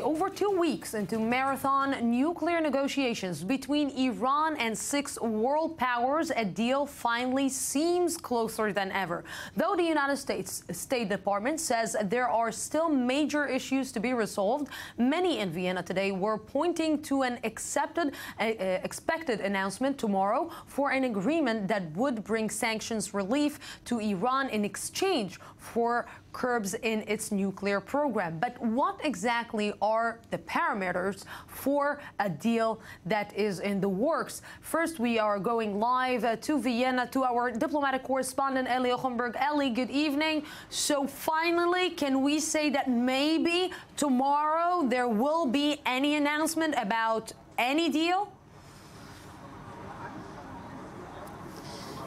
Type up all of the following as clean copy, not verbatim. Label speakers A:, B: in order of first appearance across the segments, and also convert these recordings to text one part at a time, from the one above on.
A: over 2 weeks into marathon nuclear negotiations between Iran and 6 world powers, a deal finally seems closer than ever. Though the United States State Department says there are still major issues to be resolved, many in Vienna today were pointing to an expected announcement tomorrow for an agreement that would bring sanctions relief to Iran in exchange for curbs in its nuclear program. But what exactly are the parameters for a deal that is in the works? First, we are going live to Vienna to our diplomatic correspondent, Ellie Hochenberg. Ellie, good evening. So finally, can we say that maybe tomorrow there will be any announcement about any deal?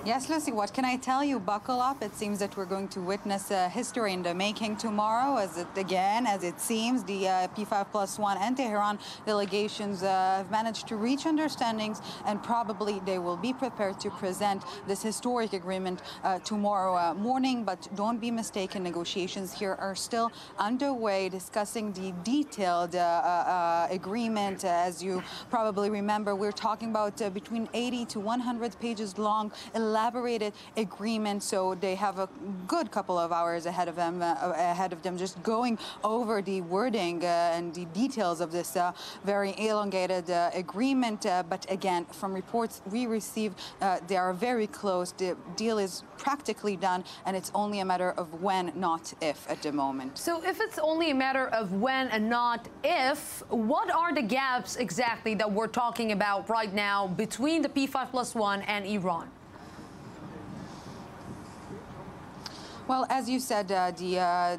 B: Yes, Lucy, what can I tell you? Buckle up. It seems that we're going to witness history in the making tomorrow, as it seems, the P5+1 and Tehran delegations have managed to reach understandings, and probably they will be prepared to present this historic agreement tomorrow morning. But don't be mistaken, negotiations here are still underway, discussing the detailed agreement. As you probably remember, we're talking about between 80 to 100 pages long, elaborated agreement, so they have a good couple of hours ahead of them just going over the wording and the details of this very elongated agreement. But again, from reports we received, they are very close. The deal is practically done, and it's only a matter of when, not if, at the moment.
A: So if it's only a matter of when and not if, what are the gaps exactly that we're talking about right now between the P5+1 and Iran?
B: Well, as you said,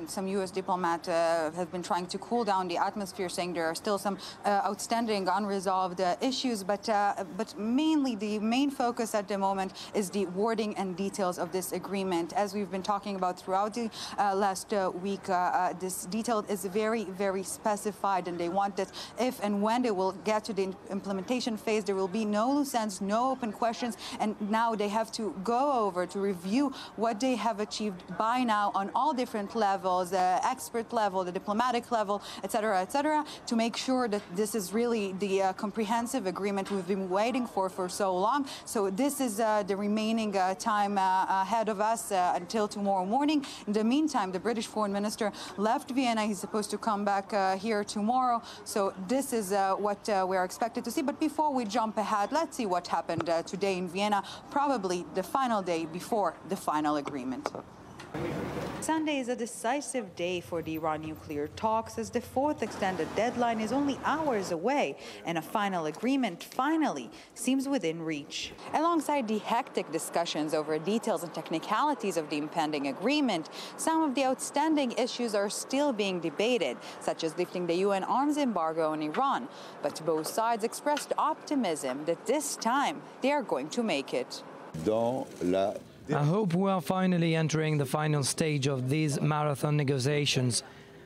B: some U.S. diplomats have been trying to cool down the atmosphere, saying there are still some outstanding, unresolved issues. But mainly, the main focus at the moment is the wording and details of this agreement. As we've been talking about throughout the last week, this detail is very, very specified, and they want that if and when they will get to the implementation phase, there will be no loose ends, no open questions, and now they have to go over to review what they have achieved by now on all different levels, the expert level, the diplomatic level, et cetera, to make sure that this is really the comprehensive agreement we've been waiting for so long. So this is the remaining time ahead of us until tomorrow morning. In the meantime, the British Foreign Minister left Vienna. He's supposed to come back here tomorrow. So this is what we're expected to see. But before we jump ahead, let's see what happened today in Vienna, probably the final day before the final agreement. Sunday is a decisive day for the Iran nuclear talks, as the 4th extended deadline is only hours away, and a final agreement finally seems within reach. Alongside the hectic discussions over details and technicalities of the impending agreement, some of the outstanding issues are still being debated, such as lifting the UN arms embargo on Iran. But both sides expressed optimism that this time they are going to make it.
C: I hope we are finally entering the final stage of these marathon negotiations.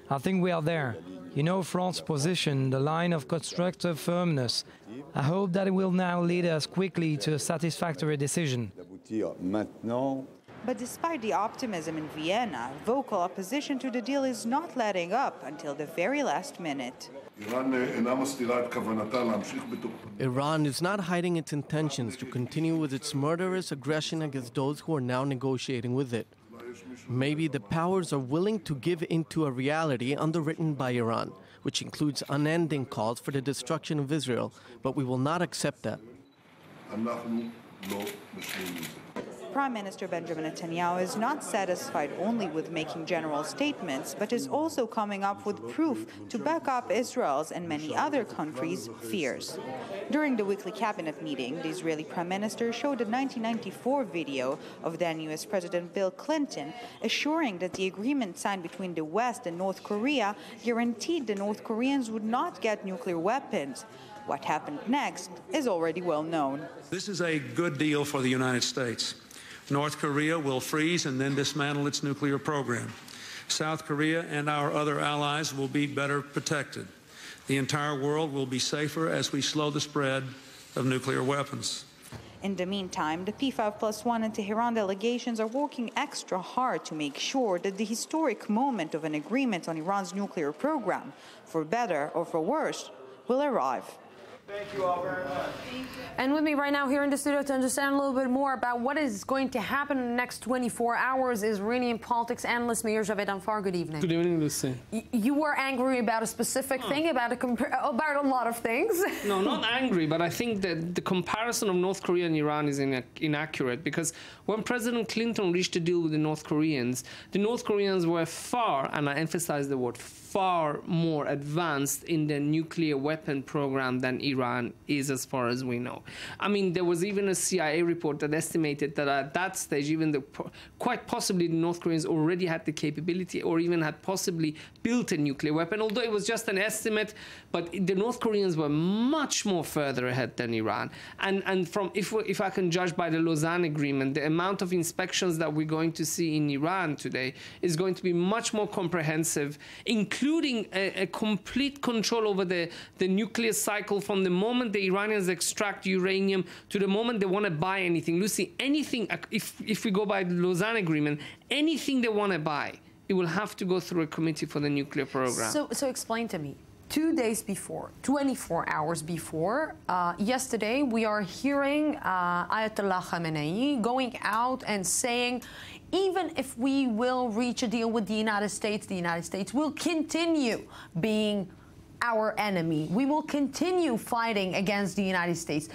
C: I think we are there. You know France's position, the line of constructive firmness. I hope that it will now lead us quickly to a satisfactory decision.
B: But despite the optimism in Vienna, vocal opposition to the deal is not letting up until the very last minute.
D: Iran is not hiding its intentions to continue with its murderous aggression against those who are now negotiating with it. Maybe the powers are willing to give in to a reality underwritten by Iran, which includes unending calls for the destruction of Israel, but we will not accept that.
B: Prime Minister Benjamin Netanyahu is not satisfied only with making general statements, but is also coming up with proof to back up Israel's and many other countries' fears. During the weekly cabinet meeting, the Israeli Prime Minister showed a 1994 video of then U.S. President Bill Clinton assuring that the agreement signed between the West and North Korea guaranteed the North Koreans would not get nuclear weapons. What happened next is already well known.
E: This is a good deal for the United States. North Korea will freeze and then dismantle its nuclear program. South Korea and our other allies will be better protected. The entire world will be safer as we slow the spread of nuclear weapons.
B: In the meantime, the P5+1 and Tehran delegations are working extra hard to make sure that the historic moment of an agreement on Iran's nuclear program, for better or for worse, will arrive.
F: Thank you all very much.
A: And with me right now here in the studio to understand a little bit more about what is going to happen in the next 24 hours is Iranian politics analyst Meir Javandafar. Good evening.
G: Good evening, Lucy.
A: You were angry about a specific thing, about a lot of things.
G: No, not angry, but I think that the comparison of North Korea and Iran is inaccurate, because when President Clinton reached a deal with the North Koreans were far, and I emphasize the word far, more advanced in the nuclear weapon program than Iran is, as far as we know. I mean, there was even a CIA report that estimated that at that stage, quite possibly the North Koreans already had the capability or even had possibly built a nuclear weapon, although it was just an estimate. But the North Koreans were much more further ahead than Iran. And from, if I can judge by the Lausanne Agreement, the amount of inspections that we're going to see in Iran today is going to be much more comprehensive, including a complete control over the nuclear cycle from the moment the Iranians extract uranium to the moment they want to buy anything. Lucy, anything, if we go by the Lausanne Agreement, anything they want to buy, it will have to go through a committee for the nuclear program.
A: So explain to me. 2 days before, 24 hours before, yesterday, we are hearing Ayatollah Khamenei going out and saying, even if we will reach a deal with the United States will continue being our enemy. We will continue fighting against the United States.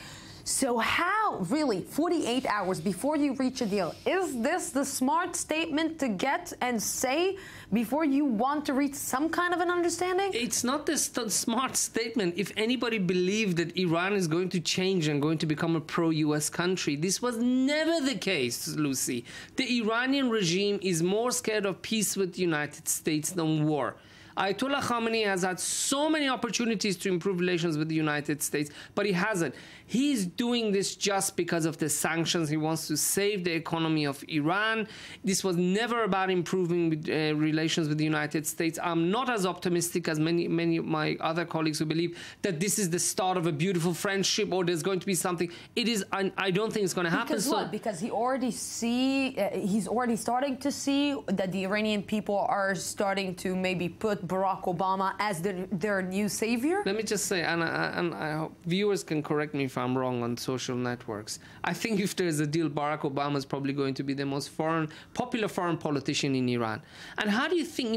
A: So how, really, 48 hours before you reach a deal, is this the smart statement to get and say before you want to reach some kind of an understanding?
G: It's not the smart statement. If anybody believed that Iran is going to change and going to become a pro-US country, this was never the case, Lucy. The Iranian regime is more scared of peace with the United States than war. Ayatollah Khamenei has had so many opportunities to improve relations with the United States, but he hasn't. He's doing this just because of the sanctions. He wants to save the economy of Iran. This was never about improving relations with the United States. I'm not as optimistic as many of my other colleagues who believe that this is the start of a beautiful friendship or there's going to be something. It is. I don't think it's going to happen.
A: Because what? Because he's already starting to see that the Iranian people are starting to maybe put Barack Obama as their new savior?
G: Let me just say, and I hope viewers can correct me if I'm wrong on social networks. I think if there's a deal, Barack Obama is probably going to be the most popular foreign politician in Iran. And how do you think,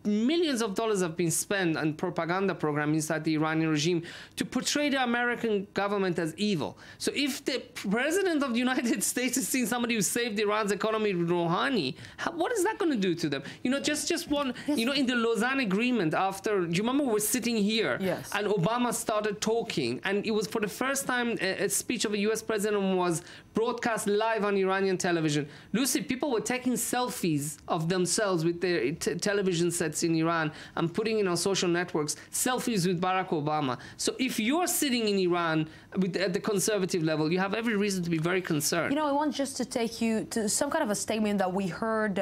G: millions of dollars have been spent on propaganda program inside the Iranian regime to portray the American government as evil? So if the president of the United States is seeing somebody who saved Iran's economy with Rouhani, what is that going to do to them? Just one, in the Lausanne Agreement after, do you remember we're sitting here?
A: Yes.
G: And Obama started talking, and it was for the first time a speech of a US president was broadcast live on Iranian television. Lucy, people were taking selfies of themselves with their television sets in Iran and putting it on social networks, selfies with Barack Obama. So if you're sitting in Iran at the conservative level, you have every reason to be very concerned.
A: I want just to take you to some kind of a statement that we heard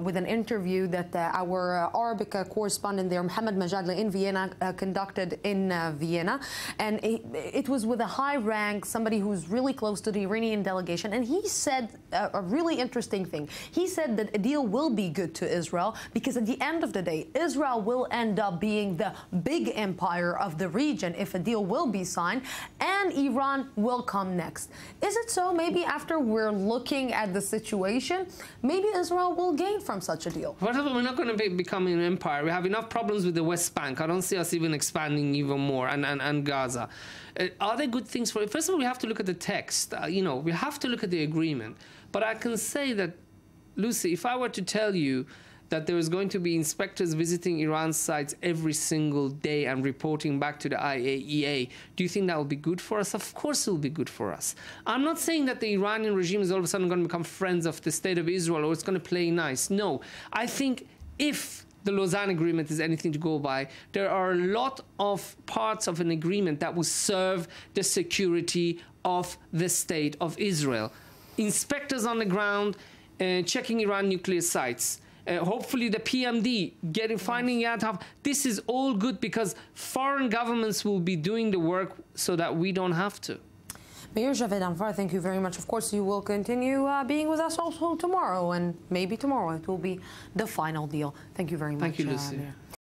A: with an interview that our Arabic correspondent there, Mohammed Majadli in Vienna, conducted in Vienna. And it was with a high rank, somebody who's really close to the Iranian delegation. And he said a really interesting thing. He said that a deal will be good to Israel because at the end of the day, Israel will end up being the big empire of the region if a deal will be signed, and Iran will come next. Is it so? Maybe after we're looking at the situation, maybe Israel will gain from such a deal.
G: First of all, we're not going to become an empire. We have enough problems with the West Bank. I don't see us even expanding even more, and Gaza. Are there good things for it? First of all, we have to look at the text. We have to look at the agreement. But I can say that, Lucy, if I were to tell you that there is going to be inspectors visiting Iran's sites every single day and reporting back to the IAEA, do you think that will be good for us? Of course it will be good for us. I'm not saying that the Iranian regime is all of a sudden going to become friends of the state of Israel or it's going to play nice. No. I think if the Lausanne Agreement is anything to go by, there are a lot of parts of an agreement that will serve the security of the state of Israel. Inspectors on the ground, checking Iran nuclear sites. Hopefully the PMD, finding out this is all good because foreign governments will be doing the work so that we don't have to.
A: Meir Javandafar, thank you very much. Of course, you will continue being with us also tomorrow, and maybe tomorrow it will be the final deal. Thank you very much.
G: Thank you, Lucy.